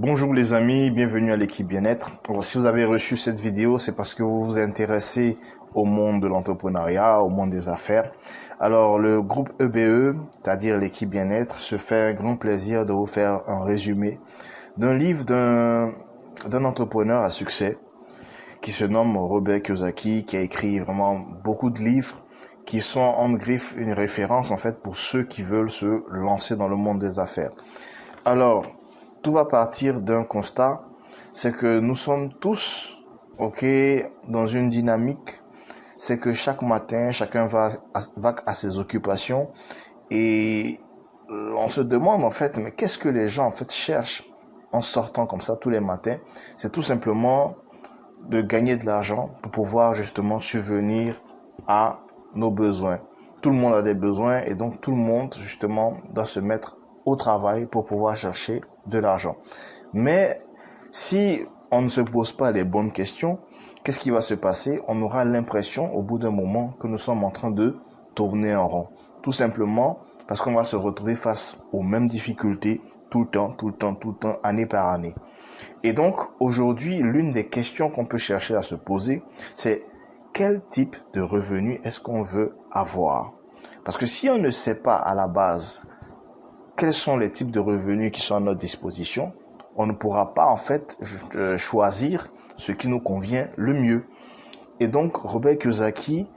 Bonjour les amis, bienvenue à l'équipe bien-être. Alors, si vous avez reçu cette vidéo, c'est parce que vous vous intéressez au monde de l'entrepreneuriat, au monde des affaires. Alors le groupe EBE, c'est-à-dire l'équipe bien-être, se fait un grand plaisir de vous faire un résumé d'un livre d'un entrepreneur à succès qui se nomme Robert Kiyosaki, qui a écrit vraiment beaucoup de livres qui sont en griffe une référence en fait pour ceux qui veulent se lancer dans le monde des affaires. Alors, tout va partir d'un constat, c'est que nous sommes tous, dans une dynamique, c'est que chaque matin, chacun va à ses occupations et on se demande en fait, mais qu'est-ce que les gens en fait cherchent en sortant comme ça tous les matins? C'est tout simplement de gagner de l'argent pour pouvoir justement subvenir à nos besoins. Tout le monde a des besoins et donc tout le monde justement doit se mettre au travail pour pouvoir chercher de l'argent. Mais si on ne se pose pas les bonnes questions, qu'est-ce qui va se passer? On aura l'impression au bout d'un moment que nous sommes en train de tourner en rond. Tout simplement parce qu'on va se retrouver face aux mêmes difficultés tout le temps, année par année. Et donc, aujourd'hui, l'une des questions qu'on peut chercher à se poser, c'est quel type de revenu est-ce qu'on veut avoir? Parce que si on ne sait pas à la base quels sont les types de revenus qui sont à notre disposition, on ne pourra pas en fait choisir ce qui nous convient le mieux. Et donc, Robert Kiyosaki,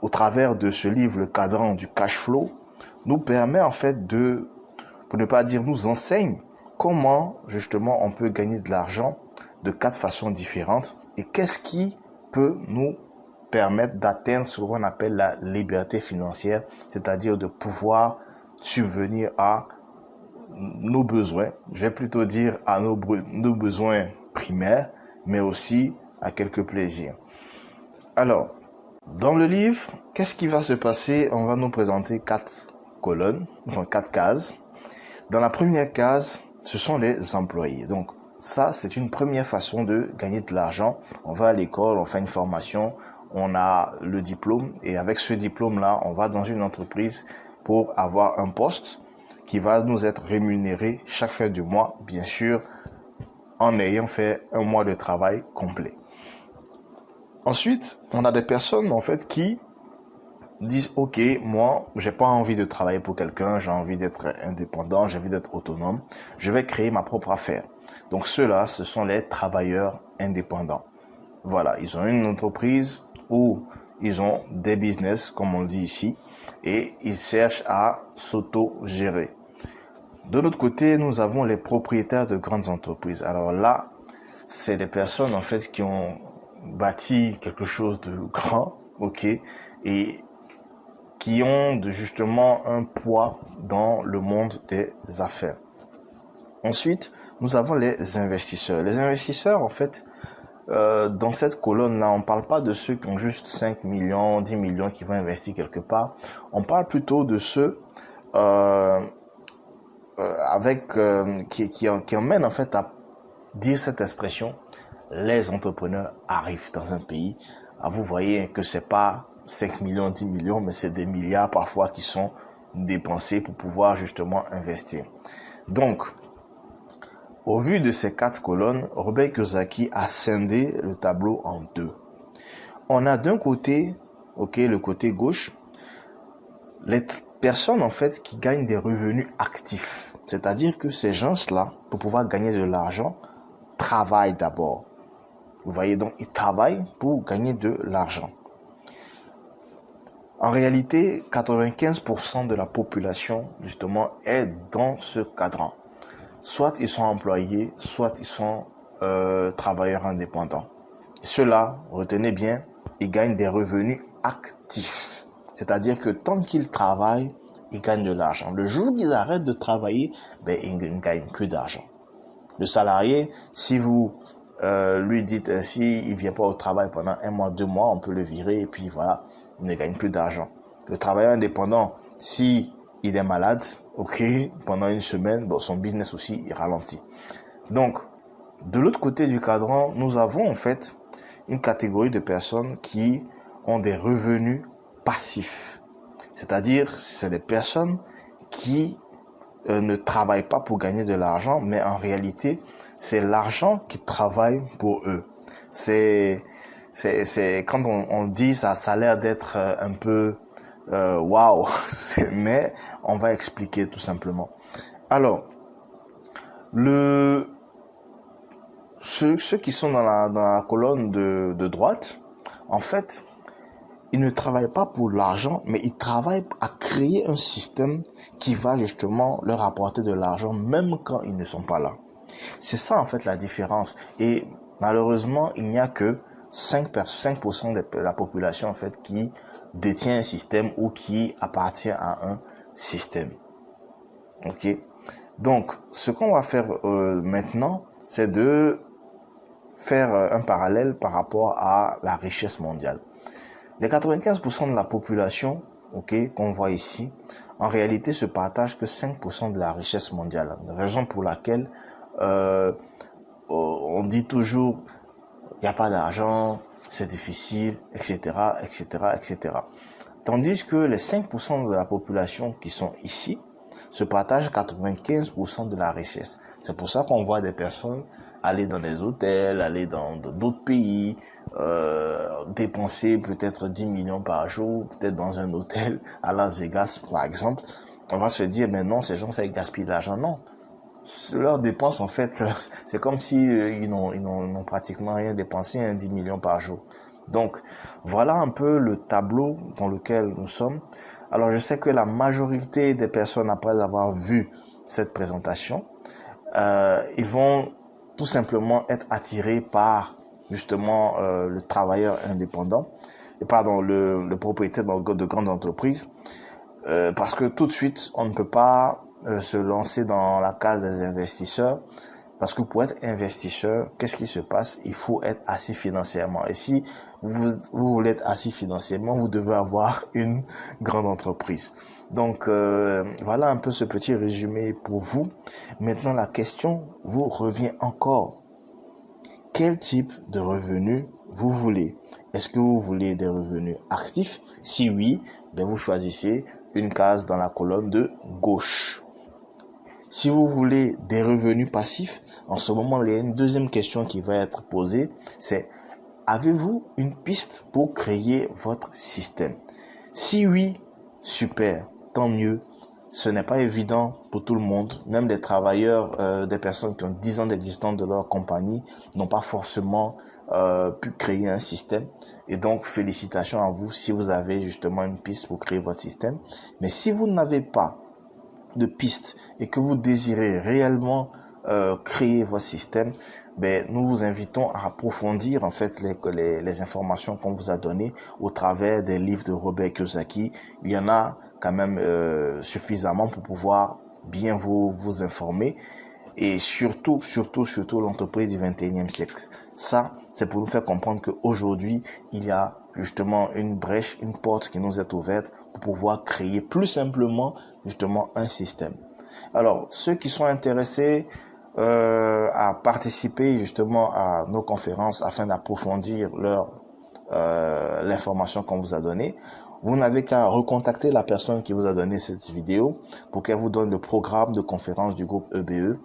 au travers de ce livre, Le cadran du cash flow, nous permet en fait pour ne pas dire nous enseigne, comment justement on peut gagner de l'argent de 4 façons différentes et qu'est-ce qui peut nous permettre d'atteindre ce qu'on appelle la liberté financière, c'est-à-dire de pouvoir subvenir à nos besoins, je vais plutôt dire à nos besoins primaires, mais aussi à quelques plaisirs. Alors, dans le livre, qu'est-ce qui va se passer? On va nous présenter 4 colonnes, donc 4 cases. Dans la première case, ce sont les employés. Donc, ça, c'est une première façon de gagner de l'argent. On va à l'école, on fait une formation, on a le diplôme et avec ce diplôme-là, on va dans une entreprise pour avoir un poste qui va nous être rémunéré chaque fin du mois, bien sûr, en ayant fait un mois de travail complet. Ensuite, on a des personnes en fait qui disent ok, moi j'ai pas envie de travailler pour quelqu'un, j'ai envie d'être indépendant, j'ai envie d'être autonome, je vais créer ma propre affaire. Donc ceux-là, ce sont les travailleurs indépendants. Voilà, ils ont une entreprise ou ils ont des business comme on dit ici et ils cherchent à s'auto-gérer. De l'autre côté, nous avons les propriétaires de grandes entreprises. Alors là, c'est des personnes en fait qui ont bâti quelque chose de grand, et qui ont justement un poids dans le monde des affaires. Ensuite, nous avons les investisseurs. Les investisseurs, en fait, dans cette colonne-là, on ne parle pas de ceux qui ont juste 5 millions, 10 millions qui vont investir quelque part. On parle plutôt de ceux qui emmènent en fait à dire cette expression, les entrepreneurs arrivent dans un pays. Vous voyez que c'est pas 5 millions, 10 millions, mais c'est des milliards parfois qui sont dépensés pour pouvoir justement investir. Donc, au vu de ces 4 colonnes, Robert Kiyosaki a scindé le tableau en 2. On a d'un côté, le côté gauche, les personnes en fait qui gagnent des revenus actifs. C'est-à-dire que ces gens-là, pour pouvoir gagner de l'argent, travaillent d'abord. Vous voyez, donc ils travaillent pour gagner de l'argent. En réalité, 95% de la population, justement, est dans ce cadran. Soit ils sont employés, soit ils sont travailleurs indépendants. Ceux-là, retenez bien, ils gagnent des revenus actifs. C'est-à-dire que tant qu'ils travaillent, ils gagnent de l'argent. Le jour qu'ils arrêtent de travailler, ils ne gagnent plus d'argent. Le salarié, si vous lui dites, s'il ne vient pas au travail pendant 1 mois, 2 mois, on peut le virer et puis voilà, il ne gagne plus d'argent. Le travailleur indépendant, si il est malade, pendant 1 semaine, son business aussi, il ralentit. Donc, de l'autre côté du cadran, nous avons en fait une catégorie de personnes qui ont des revenus passifs. C'est-à-dire, c'est des personnes qui ne travaillent pas pour gagner de l'argent, mais en réalité, c'est l'argent qui travaille pour eux. C'est quand on dit ça, ça a l'air d'être un peu waouh, mais on va expliquer tout simplement. Alors, ceux qui sont dans la colonne de droite, en fait, ils ne travaillent pas pour l'argent, mais ils travaillent à créer un système qui va justement leur apporter de l'argent, même quand ils ne sont pas là. C'est ça en fait la différence. Et malheureusement, il n'y a que 5% de la population en fait qui détient un système ou qui appartient à un système. Ok. Donc, ce qu'on va faire maintenant, c'est de faire un parallèle par rapport à la richesse mondiale. Les 95% de la population, ok, qu'on voit ici, en réalité se partagent que 5% de la richesse mondiale. Raison pour laquelle on dit toujours il n'y a pas d'argent, c'est difficile, etc., etc., etc. Tandis que les 5% de la population qui sont ici se partagent 95% de la richesse. C'est pour ça qu'on voit des personnes aller dans des hôtels, aller dans d'autres pays, dépenser peut-être 10 millions par jour, peut-être dans un hôtel à Las Vegas, par exemple. On va se dire, mais non, ces gens, ça gaspille de l'argent. Non. Leurs dépenses, en fait, c'est comme si ils n'ont pratiquement rien dépensé, 10 millions par jour. Donc, voilà un peu le tableau dans lequel nous sommes. Alors, je sais que la majorité des personnes, après avoir vu cette présentation, ils vont tout simplement être attirés par justement le travailleur indépendant, le propriétaire de grandes entreprises, parce que tout de suite, on ne peut pas se lancer dans la case des investisseurs, parce que pour être investisseur, qu'est-ce qui se passe? Il faut être assis financièrement. Et si vous voulez être assis financièrement, vous devez avoir une grande entreprise. Donc voilà un peu ce petit résumé pour vous. Maintenant, la question vous revient encore. Quel type de revenus vous voulez? Est-ce que vous voulez des revenus actifs? Si oui, ben vous choisissez une case dans la colonne de gauche. Si vous voulez des revenus passifs, en ce moment, il y a une deuxième question qui va être posée, c'est avez-vous une piste pour créer votre système? Si oui, super, tant mieux. Ce n'est pas évident pour tout le monde. Même les travailleurs, des personnes qui ont 10 ans d'existence de leur compagnie n'ont pas forcément pu créer un système. Et donc, félicitations à vous si vous avez justement une piste pour créer votre système. Mais si vous n'avez pas de pistes et que vous désirez réellement créer votre système, ben, nous vous invitons à approfondir en fait les informations qu'on vous a données au travers des livres de Robert Kiyosaki. Il y en a quand même suffisamment pour pouvoir bien vous informer et surtout l'entreprise du 21e siècle. Ça, c'est pour nous faire comprendre qu'aujourd'hui, il y a justement une brèche, une porte qui nous est ouverte pour pouvoir créer plus simplement justement un système. Alors, ceux qui sont intéressés à participer justement à nos conférences afin d'approfondir l'information qu'on vous a donnée, vous n'avez qu'à recontacter la personne qui vous a donné cette vidéo pour qu'elle vous donne le programme de conférence du groupe EBE.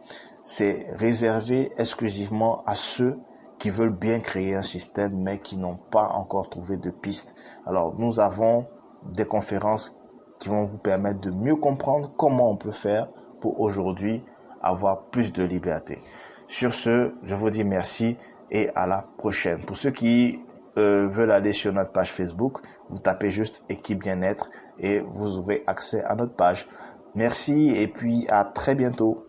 C'est réservé exclusivement à ceux qui veulent bien créer un système mais qui n'ont pas encore trouvé de piste. Alors, nous avons des conférences qui vont vous permettre de mieux comprendre comment on peut faire pour aujourd'hui avoir plus de liberté. Sur ce, je vous dis merci et à la prochaine. Pour ceux qui veulent aller sur notre page Facebook, vous tapez juste Équipe Bien-être et vous aurez accès à notre page. Merci et puis à très bientôt.